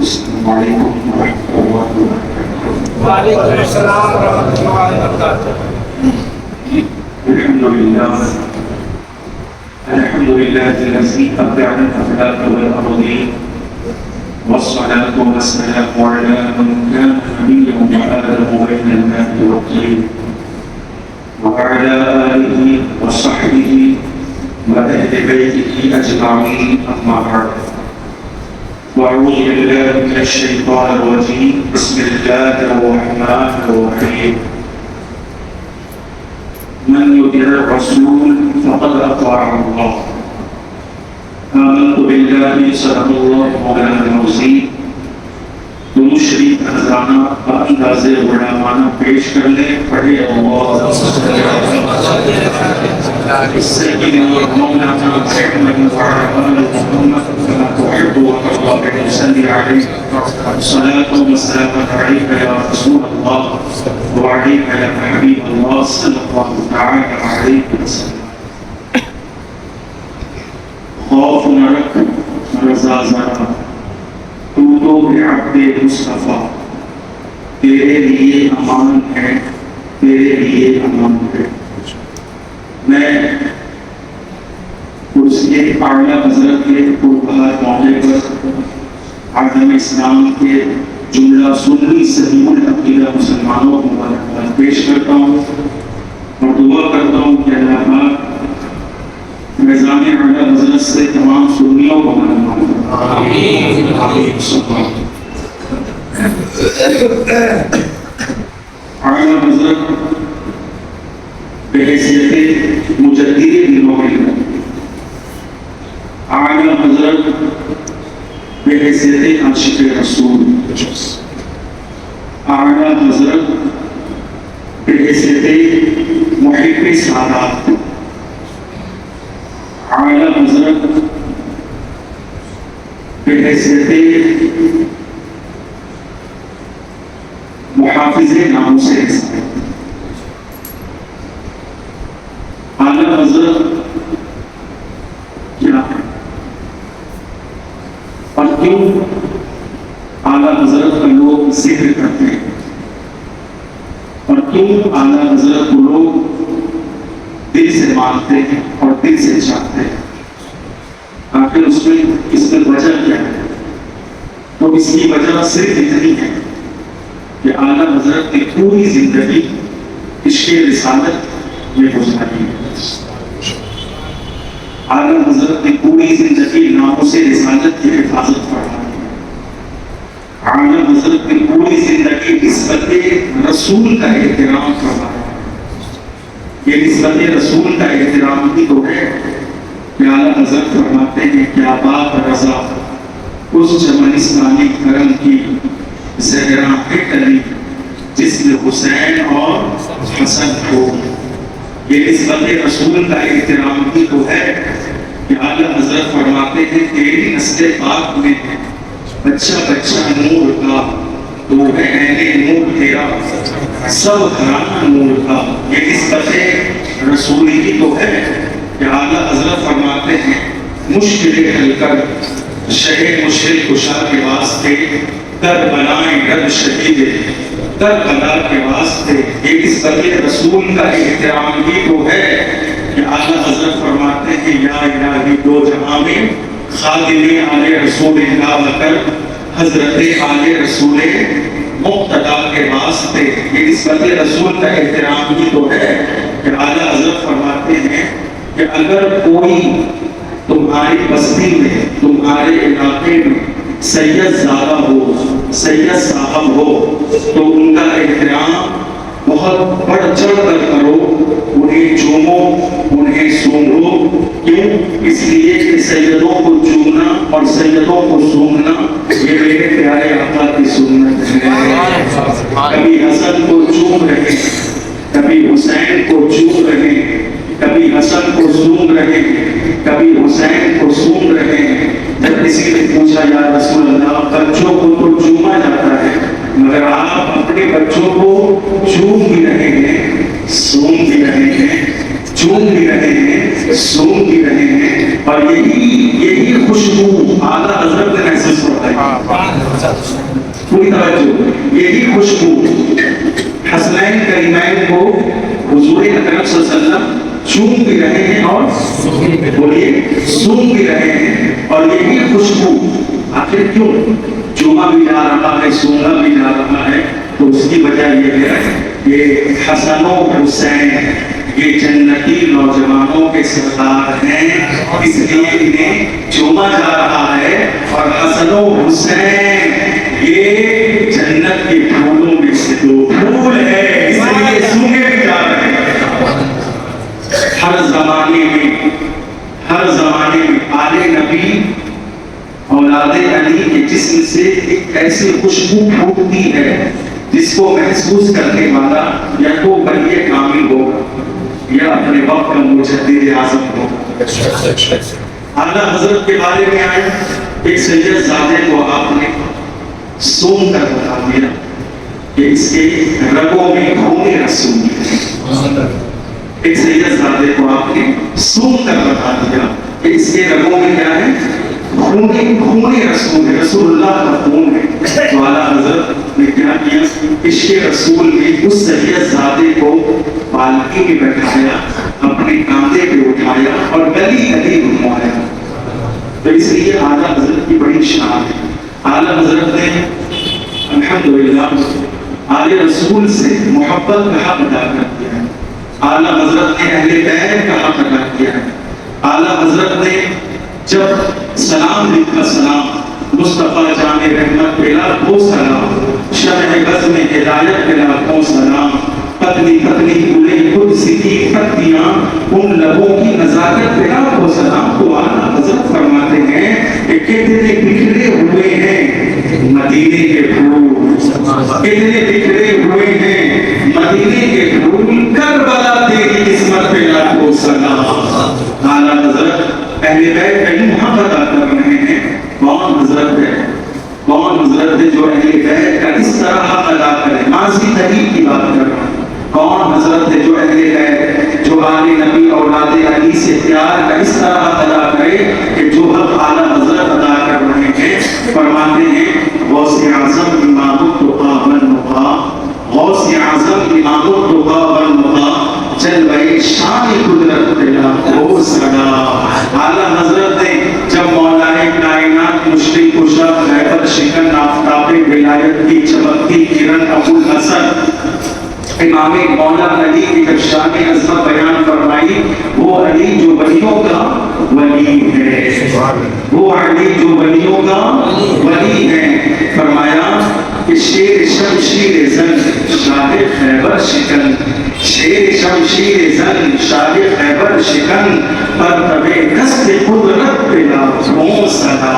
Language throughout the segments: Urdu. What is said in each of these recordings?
السلام علیکم ورحمۃ اللہ وبرکاتہ۔ وعلیکم السلام ورحمۃ اللہ وبرکاتہ۔ الحمد للہ الذي أبدع الأفلاك والأرضين، والصلاة والسلام على من كان نبيا وآله بين الماء والطين، وعلى آله وصحبه وأهل بيته أجمعين، أما بعد، وأعوذ بالله من الشيطان الرجيم، بسم الله الرحمن الرحيم، من يطع الرسول فقد أطاع الله، آمنت بالله صدق الله مولانا العظيم۔ دونوں شریف نذرانہ انداز غلامانہ پیش کر لیں، پڑھے اللہ سیدنا مولانا محمد وعلى آل محمد كما تحب وترضى أن يصلي عليه صلاة وسلام عليك يا رسول الله وعليك يا حبيب الله صلى الله تعالى عليه وسلم۔ خوف نہ رکھ رضا ذرا، تو تو عبد مصطفیٰ، تیرے لیے امان ہے، تیرے لیے امان ہے۔ میں اس کے اعلیٰ حضرت کے پربہار موقع پر عالم اسلام کے جملہ سنی صحیح العقیدہ مسلمانوں کو مبارکباد پیش کرتا ہوں اور دعا کرتا ہوں کہ اللہ پاک میزان اعلیٰ حضرت سے تمام سنیوں کو مبارکباد۔ آمین آمین۔ اعلیٰ حضرت بحیثیت مجدد دینوں، اعلیٰ حضرت بحیثیت عاشق رسول، اعلیٰ حضرت بحیثیت محب سادات، اعلیٰ حضرت بحیثیت محافظ ناموس رسالت، اعلیٰ حضرت کیا ہے اور کیوں اعلیٰ حضرت کا لوگ ذکر کرتے ہیں اور کیوں اعلیٰ حضرت کو لوگ دل سے مانتے ہیں اور دل سے چاہتے ہیں، آخر اس میں وجہ کیا ہے؟ تو اس کی وجہ صرف اتنی ہے کہ اعلیٰ حضرت نے پوری زندگی عشق رسالت میں گزاری ہے، اعلیٰ حضرت نے پوری زندگی ناموس رسالت کی حفاظت فرمائی ہے، اعلیٰ حضرت نے پوری زندگی نسبت رسول کا احترام فرمایا ہے۔ یہ نسبت رسول کا احترام ہی تو ہے کہ اعلیٰ حضرت فرماتے ہیں کیا بات رضا اس چمنستانی کرم کی زہراں ہے ٹلی جس میں حسین اور حسن ہو۔ یہ نسبت رسول کا احترام ہی تو ہے کہ اعلیٰ حضرت فرماتے ہیں تیری نسل پاک میں بچہ بچہ نور کا، تو ہے اہل نور تیرا سب گھرانہ نور کا۔ یہ نسبت رسول ہی تو ہے کہ اعلیٰ حضرت فرماتے ہیں مشکل حل کر شہ مشکل کشا کے واسطے کربلائیں رد شہید کربلا کے واسطے۔ یہ نسبت رسول کا احترام ہی تو ہے کہ اعلیٰ حضرت فرماتے ہیں یا الہی دو جہاں میں خادم آل رسول اللہ کر حضرت آل رسول مقتدا کے واسطے۔ یہ نسبت رسول کا احترام ہی تو ہے کہ اعلیٰ حضرت فرماتے ہیں کہ اگر کوئی تمہاری بستی میں تمہارے علاقے میں سید زادہ ہو، سید صاحب ہو، تو ان کا احترام بہت بڑھ چڑھ کر کرو، انہیں چومو، انہیں سونگو۔ کیوں؟ اس لیے کہ سیدوں کو چومنا اور سیدوں کو سونگنا یہ میرے پیارے آقا کی سنت ہے۔ کبھی حسن کو چوم رہے، کبھی حسین کو چوم رہے، کبھی حسن کو سونگ رہے، کبھی حسین کو سونگ رہے ہیں۔ جب کسی نے پوچھا یا رسول اللہ بچوں کو تو چوما جاتا ہے مگر آپ اپنے بچوں کو چوم بھی رہے ہیں، سونگ بھی رہے ہیں، چوم بھی رہے ہیں، سونگ بھی رہے ہیں، اور یہی خوشبو اعلیٰ حضرت نے محسوس فرمائی۔ پوری توجہ، یہی خوشبو حسنین کریمین کو حضور اکرم صلی اللہ علیہ وسلم چوم بھی رہے ہیں اور بولیے سون بھی رہے ہیں، اور یہی خوشبو آخر کیوں چوما بھی جا رہا ہے سونگا بھی جا رہا ہے؟ تو اس کی وجہ یہ ہے کہ حسن و حسین یہ جنتی نوجوانوں کے سردار ہیں، اس لیے انہیں چوما جا رہا ہے، اور حسن و حسین یہ جنت کے پھولوں میں سے دو پھول ہے، اس لیے سونگے بھی جا رہے ہیں۔ ہر زمانے میں آل نبی اولاد علی کے جسم سے ایک ایسی خوشبو پھوٹتی ہے جس کو محسوس کرنے والا یا تو ولی کامل ہوگا یا اپنے وقت کا مجدد اعظم ہوگا۔ اعلیٰ حضرت کے بارے میں آئے، ایک سید زادے کو آپ نے سون کر بتا دیا کہ اس کے رگوں میں خون رسول ہے۔ ایک سید زادے کو آپ نے سون کر بتا دیا کہ اس کے رگوں میں کیا ہے؟ خون رسول ہے، رسول اللہ کا خون ہے۔ تو اعلیٰ حضرت نے کیا کیا؟ عشق رسول میں اس سید زادے کو پالکی میں بیٹھایا، اپنے کاندھے پہ اٹھایا اور گلی گلی گھمایا۔ تو اس لیے اعلیٰ حضرت کی بڑی شان ہے۔ اعلیٰ حضرت نے الحمدللہ آل رسول سے محبت کا حق ادا کر دیا ہے۔ اعلیٰ حضرت نے اہل بیت کا حق ادا کیا ہے۔ اعلیٰ حضرت نے جب سلام لکھا، سلام مصطفیٰ جان رحمت پہ لاکھوں سلام، شرح بزم ہدایت پہ لاکھوں سلام، پتلی پتلی گلے قدس کی پتیاں ان لبوں کی نزاکت پہ لاکھوں سلام۔ تو اعلیٰ حضرت فرماتے ہیں کہ کتنے بکھرے ہوئے ہیں مدینے کے پھول، کتنے بکھرے ہوئے ہیں مدینے کے پھول، کربلا تیری قسمت پہ لاکھوں سلام۔ اعلیٰ حضرت اہل بیت کا محبت ادا کر رہے ہیں۔ کون حضرت ہے؟ کون حضرت ہے جو اہل بیت کا اس طرح حق ادا کرے؟ ماضی تاریخ کی بات کر رہا ہوں۔ کون حضرت ہے جو اہل بیت، جو آل نبی اولاد علی سے پیار کا اس طرح حق ادا کرے کہ جو حق اعلیٰ حضرت ادا کر رہے ہیں؟ فرماتے ہیں غوث اعظم امام التقیٰ والنقیٰ، غوث اعظم امام التقیٰ والنقیٰ، جلوہ شان قدرت تیرا ہو سدا۔ اعلیٰ حضرت نے جب مولا کائنات مشرق کشا خیبر شکن آفتاب ولایت کی چمکتی کرن ابو الحسن امام مولا علی کی جب شان عظمت بیان فرمائی، وہ علی جو ولیوں کا ولی ہے، وہ علی جو ولیوں کا ولی ہے، فرمایا کہ شیر شمشیر زن شاہ خیبر شکن، شیر شمشیر زن شاہ خیبر شکن، پر دست قدرت پہ لاکھوں سدا۔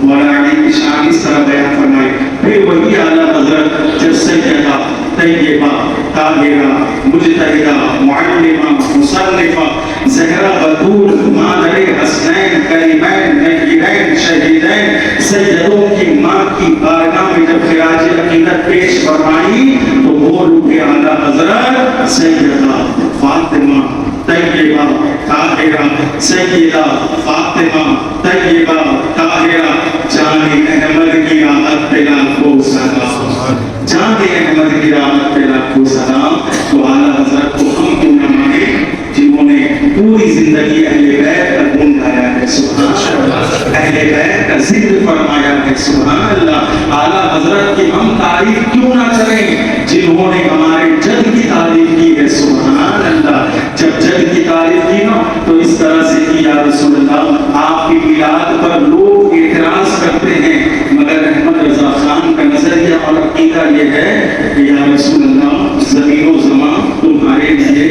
مولا علی کی شان اس طرح بیان فرمائی۔ پھر وہی اعلیٰ حضرت جب سیدہ طیبہ طاہرہ مجتہدہ معلمہ مصنفہ زہرا بطول مادر حسنین کریمین نجیبین شہیدین سیدوں کی ماں کی بارگاہ میں جب خراج عقیدت پیش فرمائی تو وہ روح اعلیٰ حضرت سیدہ فاطمہ طیبہ طاہرہ، سیدہ فاطمہ طیبہ طاہرہ، جان احمد کی راحت پہ لاکھوں سلام، جان احمد کی راحت پہ لاکھوں سلام۔ تو اعلیٰ حضرت کو ہم کیوں نہ مانیں جنہوں نے پوری زندگی اہل بیت کا گن گایا ہے، سبحان اللہ، اہل بیت کا ذکر فرمایا ہے، سبحان اللہ۔ اعلیٰ حضرت کی ہم تعریف کیوں نہ کریں جنہوں نے ہمارے جد کی تعریف کی ہے، سبحان اللہ۔ جب جد کی تعریف کی نا تو اس طرح سے کی، یا رسول اللہ آپ کی میلاد پر لوگ اعتراض کرتے ہیں، مگر احمد رضا خان کا نظریہ اور عقیدہ یہ ہے کہ یا رسول اللہ زمین و زمان تمہارے لیے،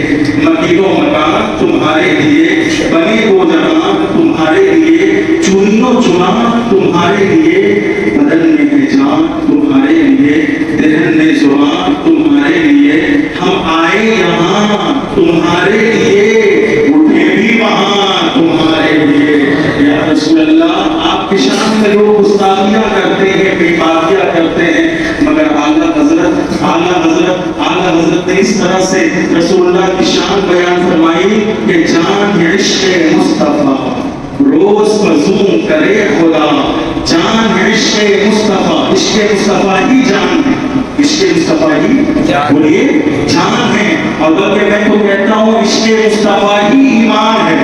مکین و مکان تمہارے لیے، بنے و جہاں تمہارے لیے، چنی و چنا تمہارے لیے، بدن میں ہے جان تمہارے لیے، دہن میں زبان تمہارے لیے، ہم آئے یہاں تمہارے لیے، اٹھے بھی وہاں تمہارے لیے۔ یا رسول اللہ آپ کی شان میں لوگ گستاخیاں کرتے ہیں، بے باکیاں کرتے ہیں، مگر اعلیٰ حضرت نے اس طرح سے رسول اللہ کی شان بیان فرمائی کہ جان عشق مصطفیٰ روز مظلوم کرے خدا، جان ہے عشق مصطفیٰ، عشق مصطفیٰ ہی جان ہے، عشق مصطفیٰ ہی بولیے جان ہے، اور بلکہ میں تو کہتا ہوں عشق مصطفیٰ ہی ایمان ہے۔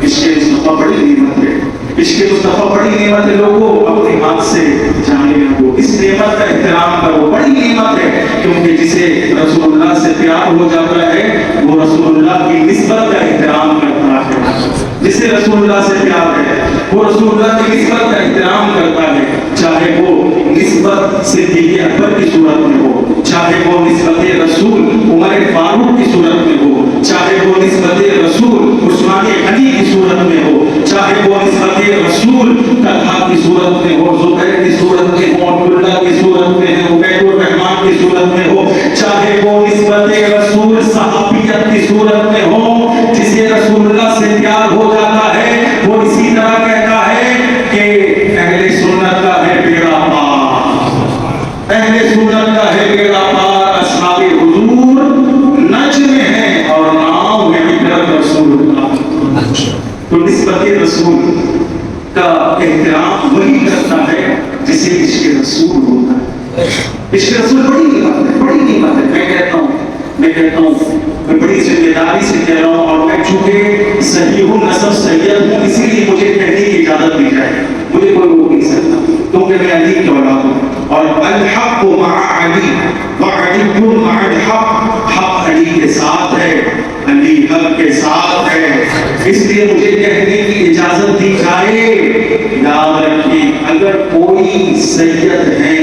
عشق مصطفیٰ بڑی نعمت ہے، عشق مصطفیٰ بڑی نعمت ہے، لوگوں اپنے ہاتھ سے جانے لگو، اس نعمت کا احترام کرو، بڑی نعمت ہے، کیونکہ جسے رسول اللہ سے پیار ہو جاتا ہے وہ رسول اللہ کی نسبت کا احترام کرتا ہے، جسے رسول اللہ سے پیار ہے وہ رسول اللہ کی نسبت کا احترام کرتا ہے، چاہے وہ نسبت صدیق اکبر کی صورت میں ہو، چاہے وہ نسبت رسول عمر فاروق کی صورت میں ہو، چاہے وہ نسبت رسول عثمان غنی کی صورت میں ہو، چاہے وہ نسبت رسول طلحہ کی صورت میں ہو، زبیر کی صورت میں ہو، عبداللہ کی صورت میں ہو، عبید الرحمن کی صورت میں ہو، چاہے وہ نسبت رسول صحابیت کی صورت میں ہو، جسے رسول اللہ سے پیار ہو جاتا ہے وہ اسی طرح کہتا ہے کہ اہل سنت کا ہے بیڑا پار، اہل سنت کا ہے بیڑا پار، اصحاب حضور نجم ہے اور نام ہے فکرت رسول اللہ۔ تو نسبت رسول کا احترام وہی کرتا ہے جسے عشق رسول ہوتا ہے۔ عشق رسول بڑی نعمت ہے، بڑی نعمت ہے، میں کہتا ہوں میں بڑی ذمہ داری سے کہہ رہا ہوں، اور میں چونکہ صحیح نسب سید ہوں اسی لیے مجھے کہنے کی اجازت دی جائے، مجھے کوئی روک نہیں سکتا کیونکہ میں علی کی اولاد ہوں، اور الحق مع علی وعلی مع الحق، حق علی کے ساتھ ہے، علی حق کے ساتھ ہے، اس لیے مجھے کہنے کی اجازت دی جائے۔ یاد رکھیں اگر کوئی سید ہے،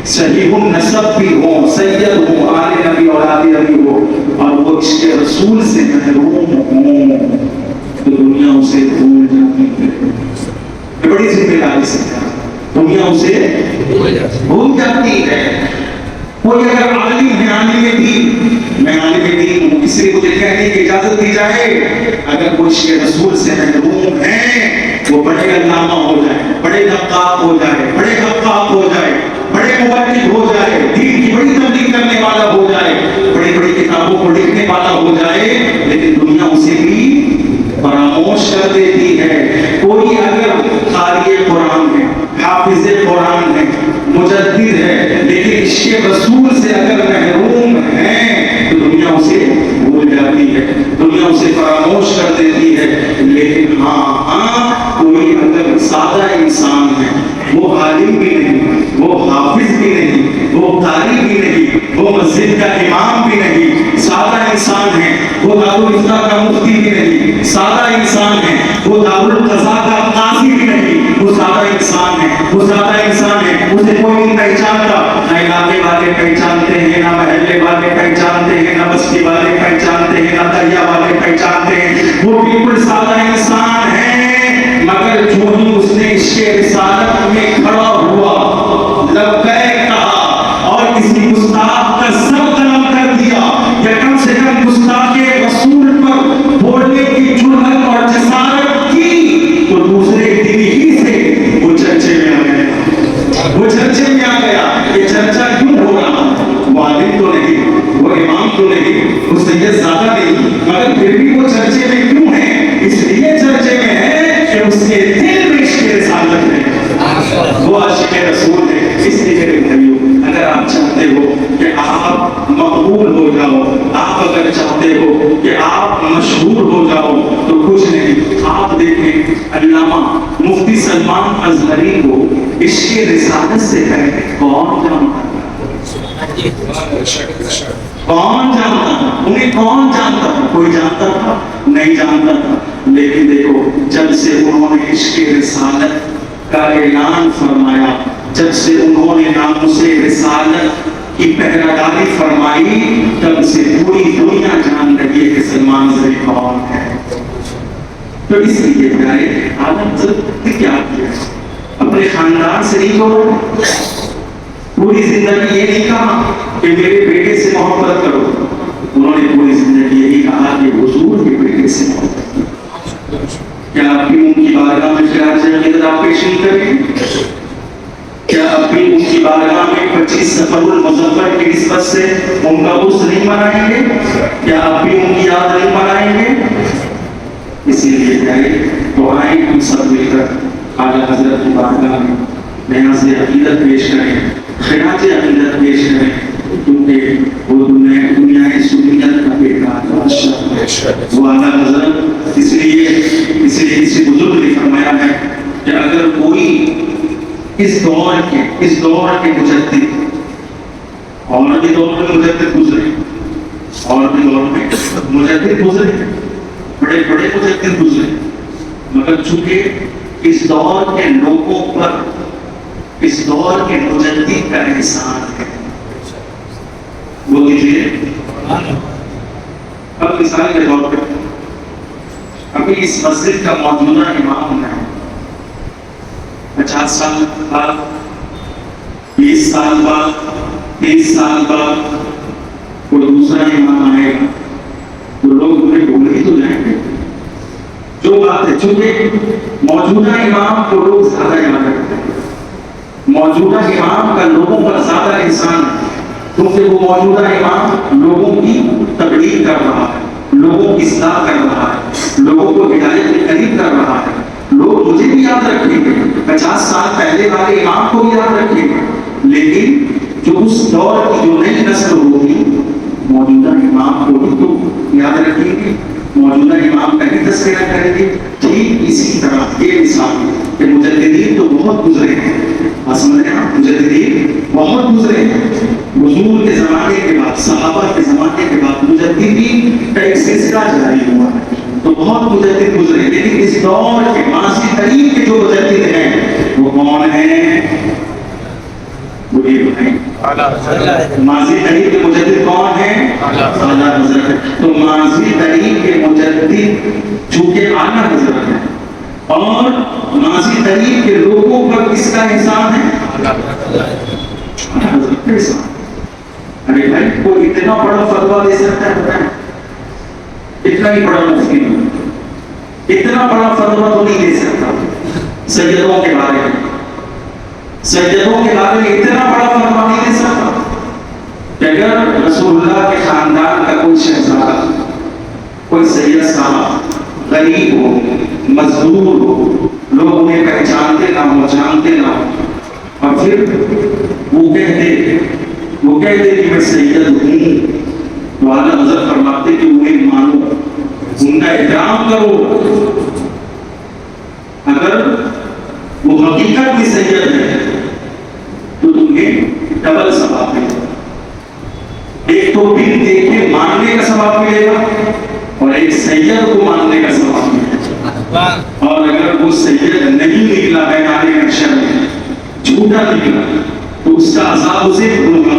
صحیح النسب بھی ہو، سید ہو، آل نبی اولاد نبی ہو، اور وہ عشق رسول سے محروم ہوں تو دنیا اسے بھول جاتی ہے۔ میں بڑی ذمہ داری سے دنیا اسے بھول جاتی ہے۔ کوئی اگر عالم ہے، عالم دین، میں عالم دین ہوں، اس لیے مجھے کہنے کی اجازت دی جائے، اگر کوئی عشق رسول سے محروم ہے وہ بڑے علامہ ہو جائے، بڑے نقاد ہو جائے، بڑے حقاق ہو جائے، بڑے مبلغ ہو جائے، دین کی بڑی تبلیغ کرنے والا ہو جائے، بڑی بڑی کتابوں کو لکھنے والا ہو جائے، لیکن دنیا اسے بھی فراموش کر دیتی ہے۔ کوئی اگر قاری قرآن ہے، حافظ قرآن ہے، مجدد ہے، لیکن عشق رسول سے اگر محروم ہے تو دنیا اسے بھول جاتی ہے، دنیا اسے فراموش کر دیتی ہے۔ لیکن ہاں کوئی اگر سادہ انسان ہے، وہ عالم بھی نہیں، وہ حافظ بھی نہیں، وہ قاری بھی نہیں، وہ مسجد کا امام بھی نہیں، سادہ انسان ہے، وہ دارالفتہ کا مفتی بھی نہیں، سادہ انسان ہے، وہ دارالقضاء کا قاضی بھی نہیں، وہ سادہ انسان ہے، وہ سادہ انسان ہے، اسے کوئی نہیں پہچانتا، نہ علاقے والے پہچانتے ہیں، نہ محلے والے پہچانتے ہیں، نہ بستی والے پہچانتے ہیں، نہ دریا والے پہچانتے ہیں، وہ بالکل سادہ انسان ہے، مگر جو ہی اس نے عشق رسالت میں کھڑا ہوا، لبیک کہا اور کسی گستاخ کا سب قلم کر دیا، یا کم سے کم گستاخ رسول پر بولنے کی جرأت اور جسارت کی، تو دوسرے دن ہی سے وہ چرچے میں آ گیا، وہ چرچے میں آ گیا۔ یہ چرچا کیوں ہو رہا؟ وہ عالم تو نہیں، وہ امام تو نہیں، وہ سید زیادہ نہیں، مگر پھر بھی وہ چرچے میں کیوں ہے؟ اس لیے چرچے میں ہے کہ اس کے دل میں عشق رسالت ہے، وہ عاشق رسول ہے۔ اس لیے میرے بھائیو، اگر آپ چاہتے ہو کہ آپ مقبول ہو جاؤ، آپ اگر چاہتے ہو کہ آپ مشہور ہو جاؤ، تو کچھ نہیں، آپ دیکھیں علامہ مفتی سلمان ازہری کو عشق رسالت سے پہلے کون جانتا تھا؟ کون جانتا تھا؟ انہیں کون جانتا تھا؟ کوئی جانتا تھا؟ نہیں جانتا تھا۔ لیکن دیکھو، جب سے انہوں نے عشق رسالت کا اعلان فرمایا، جب سے انہوں نے ناموس رسالت کی پہراداری فرمائی، تب سے پوری دنیا جان رہی ہے کہ سلمان ازہری کون ہے۔ تو اس لیے پیارے عالم نے کیا کیا؟ اپنے خاندان سے نہیں چھوڑا، پوری زندگی یہ نہیں کہا کہ میرے بیٹے سے محبت کرو، انہوں نے پوری زندگی یہی کہا کہ حضور کے بیٹے سے محبت کرو۔ کیا اب بھی ان کی بارگاہ میں خراج عقیدت آپ پیش نہیں کریں؟ کیا اب بھی ان کی بارگاہ میں 25 صفر المظفر کی نسبت سے ان کا عرس نہیں منائیں گے؟ کیا اب بھی ان کی یاد نہیں منائیں گے؟ اسی لیے تو آئیں ہم سب مل کر اعلیٰ حضرت کی بارگاہ میں نیاز عقیدت پیش کریں، خراج عقیدت پیش کریں، کیونکہ وہ دنیا سنیت کا بیٹا وہ اعلیٰ حضرت اس لیے کسی بزرگ نے فرمایا ہے کہ اگر کوئی اس دور کے مجدد اور بھی دور میں مجدد گزرے بڑے مجدد گزرے، مگر چونکہ اس دور کے لوگوں پر اس دور کے مجدد کا احسان ہے، وہ دیجیے اب مثال کے طور پر ابھی اس مسجد کا موجودہ امام ہے، 50 سال بعد 20 سال بعد 30 سال بعد کوئی دوسرا امام آئے گا تو لوگ انہیں بھول ہی تو جائیں گے. جو بات ہے چونکہ موجودہ امام کو لوگ زیادہ یاد رکھتے ہیں، موجودہ امام کا لوگوں پر زیادہ احسان ہے، کیونکہ وہ موجودہ امام لوگوں کی تبلیغ کر رہا ہے، لوگوں کی اصلاح کر رہا ہے، لوگوں کو ہدایت کے قریب کر رہا ہے. لوگ مجھے بھی یاد رکھیں گے، 50 سال پہلے والے امام کو بھی یاد رکھیں گے، لیکن جو اس دور کی جو نئی نسل ہوگی موجودہ امام کو بھی تو یاد رکھیں گے، موجودہ امام کا ہی تذکرہ کریں گے. ٹھیک اسی طرح یہ مثال کہ مجددین تو بہت گزرے ہیں، مجددین بہت گزرے ہیں، حضور کے زمانے کے بعد صحابہ کے زمانے کے بعد مجددین کا ایک سلسلہ جاری ہوا ہے، تو بہت مجدد گزرے. لیکن اس دور کے ماضی قریب کے جو مجدد ہیں وہ کون ہیں؟ وہ یہ بتائیں، ماضی قریب کے مجدد کون ہیں؟ اعلیٰ حضرت. تو ماضی قریب کے مجدد چونکہ اعلیٰ حضرت ہیں اور ماضی قریب کے لوگوں پر کس کا احسان ہے؟ اعلیٰ حضرت کا احسان. ارے بھائی کوئی اتنا بڑا فتویٰ دے سکتا ہے؟ بتائیں، اتنا ہی بڑا مفتی اتنا بڑا فتویٰ تو نہیں دے سکتا سیدوں کے بارے میں اتنا بڑا فتویٰ نہیں دے سکتا کہ اگر رسول اللہ کے خاندان کا کوئی شہزادہ، کوئی سید صاحب غریب ہو، مزدور ہو، لوگ انہیں پہچانتے نہ ہو، جانتے نہ ہو، اور پھر وہ کہتے کہ میں سید ہوں، تو اعلیٰ حضرت فرماتے کہ انہیں مانو، ان کا احترام کرو. اگر وہ حقیقت میں سید ہے تو تمہیں ڈبل ثواب ملے گا. ایک تو بن دیکھے ماننے کا ثواب ملے گا اور ایک سید کو ماننے کا ثواب ملے گا. اور اگر وہ سید نہیں نکلا ہے نانے اکشر میں جھوٹا نکلا تو اس کا عذاب اسے ہوگا،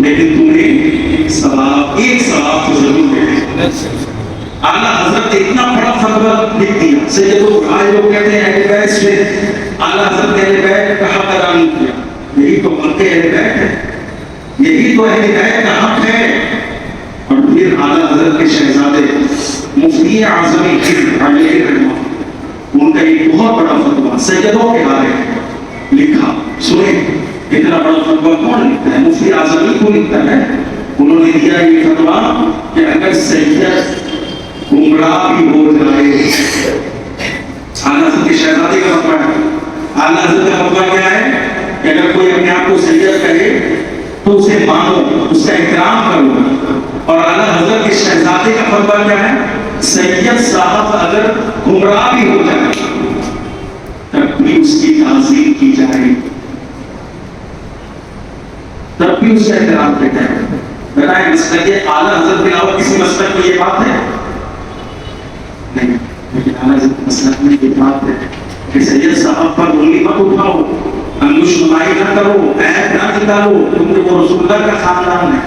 لیکن تمہیں ایک ثواب تو ضرور ملے گا. اعلیٰ حضرت نے اتنا بڑا فتویٰ لکھ دیا. سیدوں آج لوگ کہتے ہیں اہل بیت میں اعلیٰ حضرت نے اہل بیت کا حق ادا نہیں کیا. یہی تو حق اہل بیت ہے، یہی تو اہل بیت کا حق ہے. اور پھر اعلیٰ حضرت کے شہزادے مفتی اعظم ہند علیہ الرحمہ، ان کا ایک بہت بڑا فتویٰ سیدوں کے بارے میں لکھا. سنیں اتنا بڑا فتویٰ کون لکھتا ہے؟ مفتی اعظم ہی کو لکھتا ہے. انہوں نے دیا یہ فتویٰ کہ اگر سید گمراہ بھی ہو جائے، اعلیٰ حضرت کے شہزادے کا فتویٰ ہے. اعلیٰ حضرت کا فتویٰ کیا ہے کہ اگر کوئی اپنے آپ کو سید کہے تو اسے مانو، اس کا احترام کرو. اور اعلیٰ حضرت کے شہزادے کا فتویٰ کیا ہے؟ سید صاحب اگر گمراہ بھی ہو جائے تب بھی اس کی تعظیم کی جائے، تب بھی اس کا احترام کیا جائے. بتائیں مسلک اعلیٰ حضرت کے علاوہ کسی مسلک میں یہ بات ہے؟ نہیں. لیکن اعلیٰ حضرت کے مسلک میں یہ بات ہے کہ سید صاحب پر انگلی مت اٹھاؤ، انگوش نمائی نہ کرو، عیب نہ نکالو، کیونکہ وہ رسول اللہ کا خاندان ہے.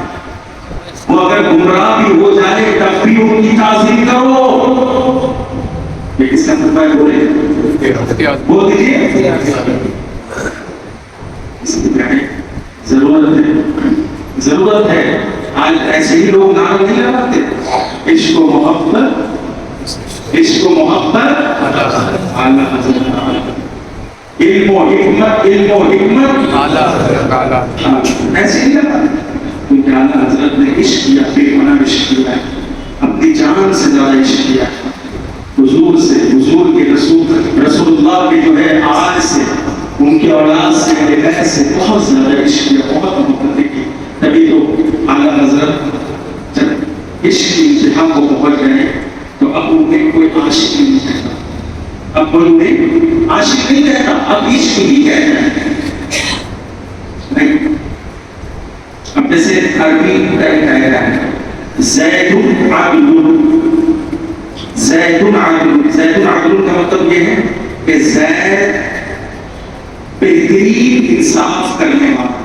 وہ اگر گمراہ بھی ہو جائے تب بھی ان کی تعظیم کرو. یہ کس کا فتویٰ ہے؟ بول دیجیے. اس لیے ضرورت ہے. آج ایسے ہی لوگ نعرہ نہیں لگاتے عشق و محبت اعلیٰ حضرت، علم و حکمت ایسے ہی لگاتے. کیونکہ اعلیٰ حضرت نے عشق کیا، بے پناہ عشق کیا ہے، اپنی جان سے زیادہ عشق کیا ہے. حضور سے، حضور کے رسول اللہ کے جو ہے آج سے، ان کی اولاد سے، اہل سے بہت زیادہ عشق کیا، بہت محبت کی. تبھی تو اعلیٰ حضرت جب عشق کی انتہا کو پہنچ گئے تو اب انہیں کوئی عاشق نہیں کہتا، اب انہیں عاشق نہیں کہتا، اب عشق ہی کہتا ہے. نہیں، اب جیسے عربی کا ایک آیا ہے زید عادل، زید عادل، زید عادل کا مطلب یہ ہے کہ زید بہترین انصاف کرنے والا،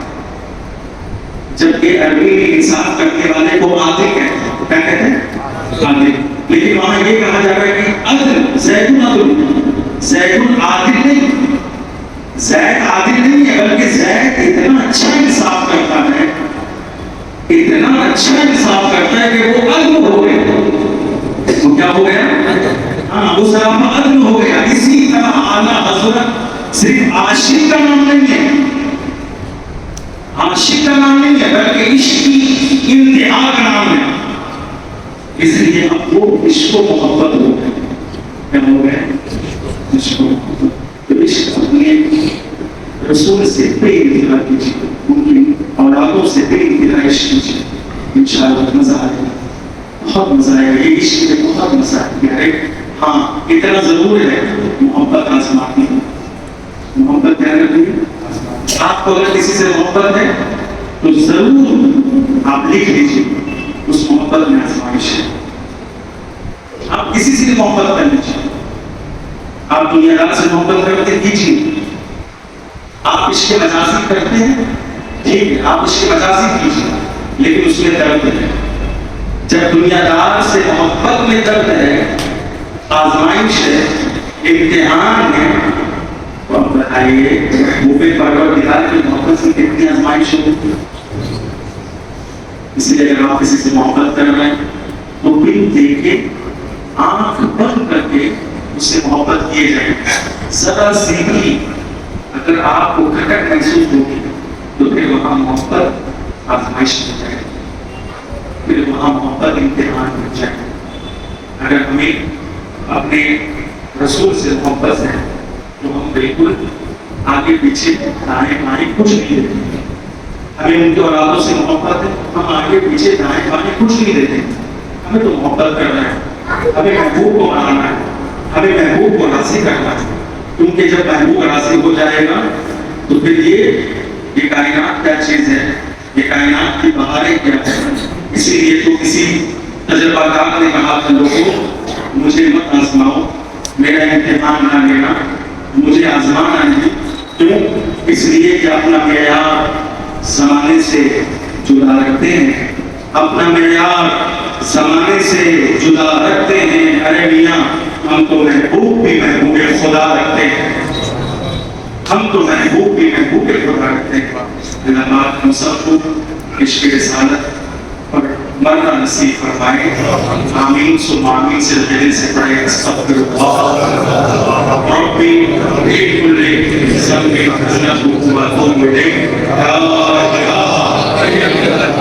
جبکہ عربی میں انصاف کرنے والے کو عادل کہتے ہیں. کیا کہتے ہیں؟ عادل. لیکن وہاں یہ کہا جا رہا ہے کہ عدل، زید عادل، زید عادل نہیں، زید عادل نہیں ہے، بلکہ زید اتنا اچھا انصاف کرتا ہے، اتنا اچھا انصاف کرتا ہے کہ وہ عدل ہو گیا. وہ کیا ہو گیا؟ ہاں، وہ صراحہ عدل ہو گیا. اسی طرح اعلیٰ حضرت صرف عاشق کا نام نہیں ہے، عاشق کا نام نہیں ہے، بلکہ عشق کی انتہا کا نام ہے. اس لیے اب وہ عشق و محبت ہو گئے. کیا ہو گئے؟ عشق و محبت. تو عشق اپنے رسول سے بے انتہا کیجیے، ان کی اولادوں سے بے انتہا عشق کیجیے، انشاءاللہ مزہ آئے گا، بہت مزہ آئے گا. یہ عشق میں بہت مزہ آئے گا. ہاں، اتنا ضرور ہے محبت آزماتی ہے. محبت کیا کرتی ہے؟ آپ کو اگر کسی سے محبت ہے تو ضرور آپ لکھ لیجیے اس محبت میں آزمائش ہے. آپ کسی سے محبت کر لیجیے، آپ دنیا دار سے محبت کرتے کیجیے، آپ عشق مجازی کرتے ہیں ٹھیک ہے، آپ عشق مجازی کیجیے، لیکن اس میں درد ہے. جب دنیا دار سے محبت میں درد ہے، آزمائش ہے، امتحان ہے، تو آپ بتائیے محبوب پروردگار کی محبت سے کتنی آزمائش ہوگی. اس لیے اگر آپ کسی سے محبت کر رہے ہیں تو بن دیکھے، آنکھ بند کر کے اس سے محبت کیے جائیں. ذرا سی بھی اگر آپ کو کھٹک محسوس ہوگی تو پھر وہاں محبت آزمائش ہو جائے، پھر وہاں محبت امتحان ہو جائے. اگر ہمیں اپنے رسول سے محبت ہے تو ہم بالکل آگے پیچھے دائیں بائیں کچھ نہیں دیتے. ہمیں ان کے اولادوں سے محبت ہے، ہم آگے پیچھے دائیں بائیں کچھ نہیں دیتے. ہمیں تو محبت کرنا ہے، ہمیں محبوب کو منانا ہے، ہمیں محبوب کو راضی کرنا ہے. کیونکہ جب محبوب راضی ہو جائے گا تو پھر یہ کائنات کیا چیز ہے، یہ کائنات کی بہاریں کیا ہے. اسی لیے تو کسی تجربہ کار نے کہا تھا لوگوں مجھے مت آزماؤ، میرا امتحان نہ لینا، مجھے آزمانا نہیں. کیوں؟ اس لیے کہ اپنا معیار زمانے سے جدا رکھتے ہیں، اپنا معیار زمانے سے جدا رکھتے ہیں. ارے میاں ہم تو محبوب بھی محبوب خدا رکھتے ہیں، ہم تو محبوب بھی محبوب خدا رکھتے ہیں. اللہ ہم سب کو عشق رسالت اور مرنا نصیب فرمائے. آمین ثم آمین. سے دل سے پڑھے استغفر اللہ ربی من کل ذنب واتوب الیہ. لا الہ الا اللہ.